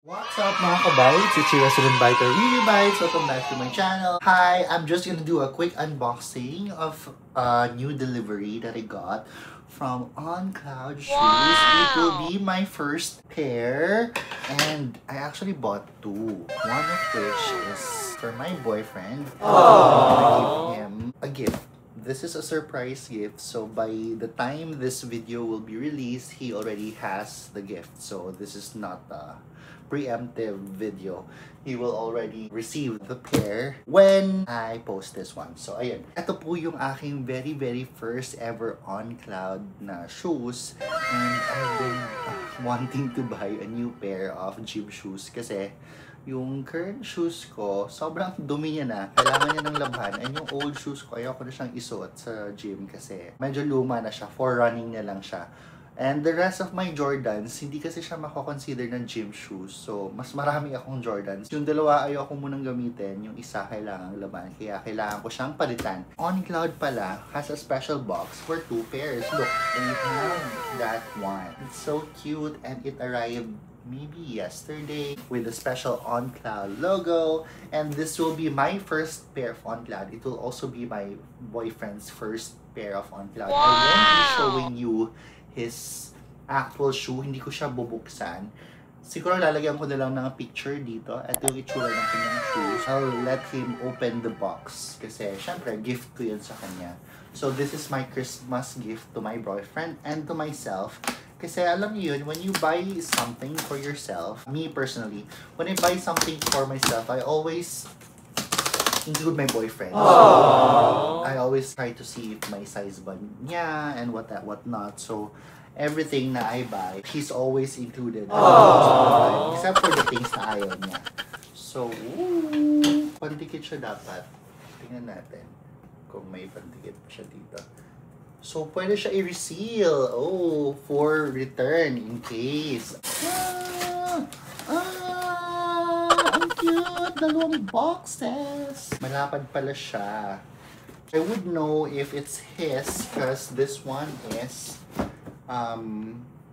What's up mga kabites? It's your resident biter, Riri Bites. Welcome back to my channel. Hi, I'm just gonna do a quick unboxing of a new delivery that I got from On Cloud Shoes. Wow. It will be my first pair and I actually bought two. One of which is for my boyfriend. I'm gonna give him a gift. This is a surprise gift, so by the time this video will be released, he already has the gift. So this is not a preemptive video. He will already receive the pair when I post this one. So ayan, ito po yung aking very first ever On Cloud na shoes, and I've been wanting to buy a new pair of gym shoes kasi yung current shoes ko, sobrang dumi niya na. Kailangan niya ng labhan. And yung old shoes ko, ayoko na siyang isuot sa gym kasi medyo luma na siya. For running na lang siya. And the rest of my Jordans, hindi kasi siya mako-consider ng gym shoes. So, mas marami akong Jordans. Yung dalawa ayoko munang gamitin. Yung isa kailangang laban. Kaya kailangan ko siyang palitan. On Cloud pala has a special box for two pairs. Look, and you have that one. It's so cute and it arrived maybe yesterday with a special On Cloud logo, and this will be my first pair of On Cloud. It will also be my boyfriend's first pair of On Cloud. Wow. I won't be showing you his actual shoe, hindi ko siya bubuksan. Siguro lalagyan ko na lang ng picture dito. Ito yung itsura ng kanyang shoes. I'll let him open the box kasi syempre gift ko yun sa kanya. So this is my Christmas gift to my boyfriend and to myself. Kasi alam niyo yun, when you buy something for yourself, me personally, when I buy something for myself, I always include my boyfriend. So, I always try to see if my size ba niya and what not. So, everything na I buy, he's always included. Except for the things na ayaw niya. So, pandikit siya dapat. Tingnan natin kung may pandikit pa siya dito. So, pwede siya i-reseal. Oh, for return in case. Ang cute! Dalawang boxes! Malapad pala siya. I would know if it's his because this one is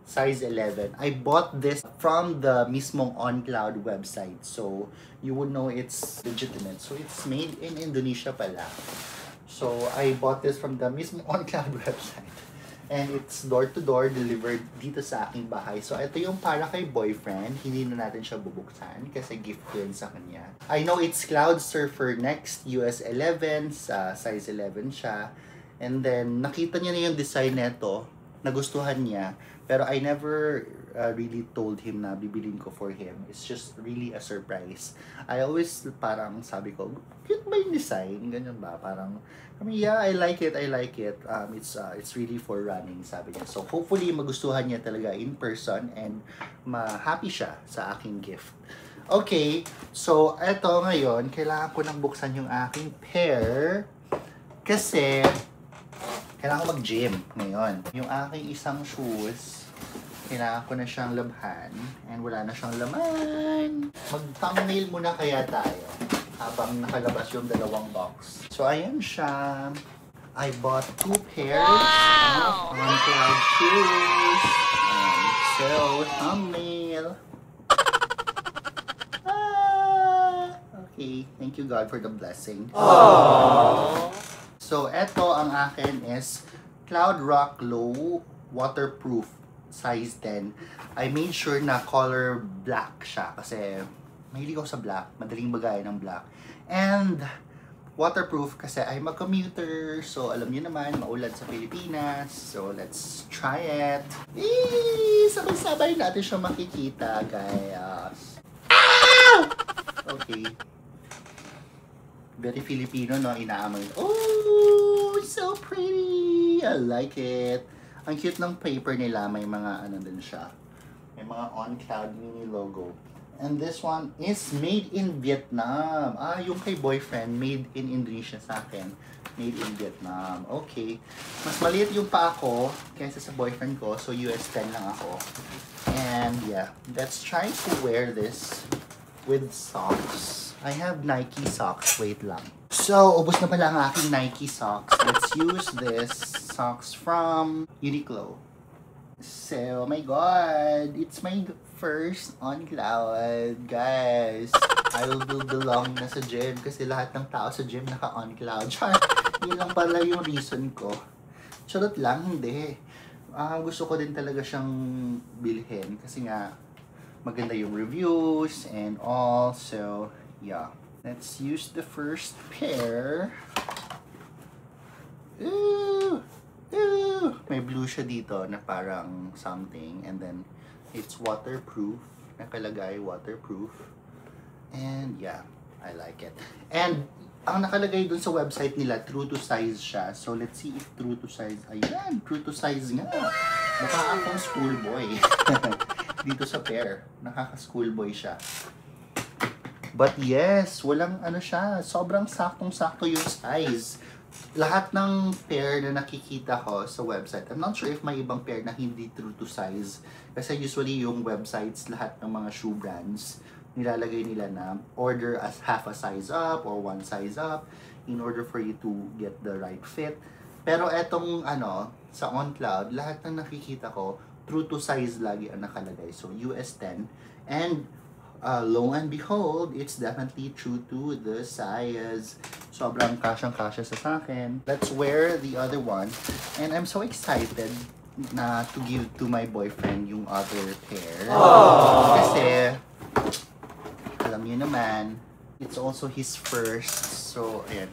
size 11. I bought this from the mismong On Cloud website. So, you would know it's legitimate. So, it's made in Indonesia pala. So, I bought this from the mismo On Cloud website. And it's door-to-door delivered dito sa aking bahay. So, ito yung para kay boyfriend. Hindi na natin siya bubuksan kasi gift ko yun sa kanya. I know it's Cloud Surfer Next US 11. Size 11 siya. And then, nakita niya na yung design neto. Nagustuhan niya. Pero I never really told him na bibilin ko for him. It's just really a surprise. I always parang sabi ko, cute ba yung design? Ganyan ba? Parang, yeah, I like it. It's really for running, sabi niya. So hopefully magustuhan niya talaga in person and ma-happy siya sa aking gift. Okay, so eto ngayon, kailangan ko nang buksan yung aking pair kasi kailangan ko mag-gym ngayon. Yung aking isang shoes, kailangan ko na siyang labhan and wala na siyang laman. Mag-thumbnail muna kaya tayo habang nakalabas yung dalawang box. So, ayan siya. I bought two pairs of On Cloud shoes. And so, thumbnail. Okay, thank you God for the blessing. So, eto ang akin is Cloud Rock Low Waterproof size 10. I made sure na color black siya kasi mahilig ako sa black. Madaling bagayan ng black. And waterproof kasi I'm a commuter. So, alam niyo naman, maulan sa Pilipinas. So, let's try it. Sabay-sabay natin siya makikita, guys. Okay. Very Filipino, no? Inaamoy. Oh, so pretty! I like it. Ang cute ng paper nila. May mga ano din siya. May mga On Cloud mini logo. And this one is made in Vietnam. Yung kay boyfriend, made in Indonesia sa akin. Made in Vietnam. Okay. Mas maliit yung pa ako kaysa sa boyfriend ko. So, US 10 lang ako. And yeah, let's try to wear this with socks. I have Nike socks. Wait lang. So, ubos na pala ang aking Nike socks. Let's use this socks from Uniqlo. So, oh my God! It's my first on cloud, guys. I will belong na sa gym kasi lahat ng tao sa gym naka-on cloud. Char, yun lang pala yung reason ko. Charot lang, hindi. Gusto ko din talaga siyang bilhin kasi nga maganda yung reviews and all. So, yeah. Let's use the first pair. Ooh! Ooh! May blue siya dito na parang something. And then, it's waterproof. Nakalagay waterproof. And yeah, I like it. And ang nakalagay dun sa website nila, true to size siya. So let's see if true to size. Ayan, true to size nga. Mukha akong schoolboy. Dito sa pair. Nakaka-schoolboy siya. But yes, walang ano siya. Sobrang saktong-sakto yung size. Lahat ng pair na nakikita ko sa website, I'm not sure if may ibang pair na hindi true to size. Kasi usually yung websites, lahat ng mga shoe brands, nilalagay nila na order as half a size up or one size up in order for you to get the right fit. Pero etong ano, sa OnCloud, lahat ng nakikita ko, true to size lagi ang nakalagay. So US 10. And lo and behold, it's definitely true to the size. Sobrang kasyang-kasya sa akin. Let's wear the other one. And I'm so excited na to give to my boyfriend yung other pair. Aww. Kasi alam niyo naman, it's also his first. So, ayan.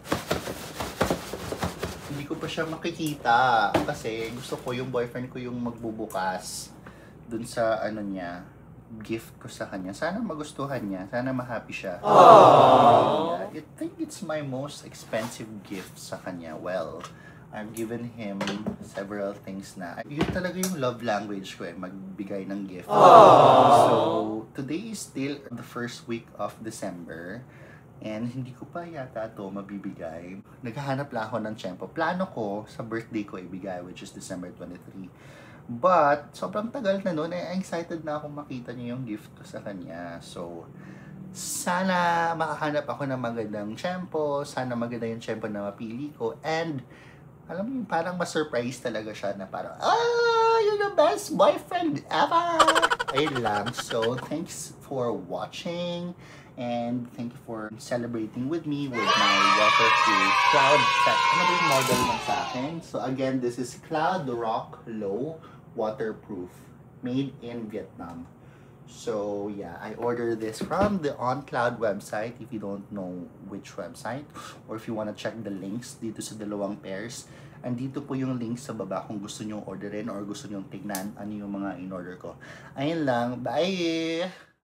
Hindi ko pa siya makikita kasi gusto ko yung boyfriend ko yung magbubukas dun sa ano niya, gift ko sa kanya. Sana magustuhan niya. Sana ma-happy siya. I think it's my most expensive gift sa kanya. Well, I've given him several things na. Yun talaga yung love language ko magbigay ng gift. So, today is still the first week of December. And hindi ko pa yata ito mabibigay. Naghahanap lang ako ng tiyempo. Plano ko sa birthday ko ibigay, which is December 23. But, sobrang tagal na noon. Excited na akong makita niya yung gift ko sa kanya. So, sana makahanap ako ng magandang tiyempo. Sana maganda yung tiyempo na mapili ko. And, alam mo yung parang ma-surprise talaga siya na parang, you're the best boyfriend ever! Ayun lang. So, thanks for watching. And thank you for celebrating with me with my waterproof Cloud set. Ano ba yung model lang sa akin? So, again, this is Cloud Rock Low Waterproof. Made in Vietnam. So, yeah, I ordered this from the OnCloud website if you don't know which website or if you want to check the links dito sa dalawang pairs. Andito po yung link sa baba kung gusto nyo orderin or gusto nyo tignan ano yung mga in-order ko. Ayun lang. Bye!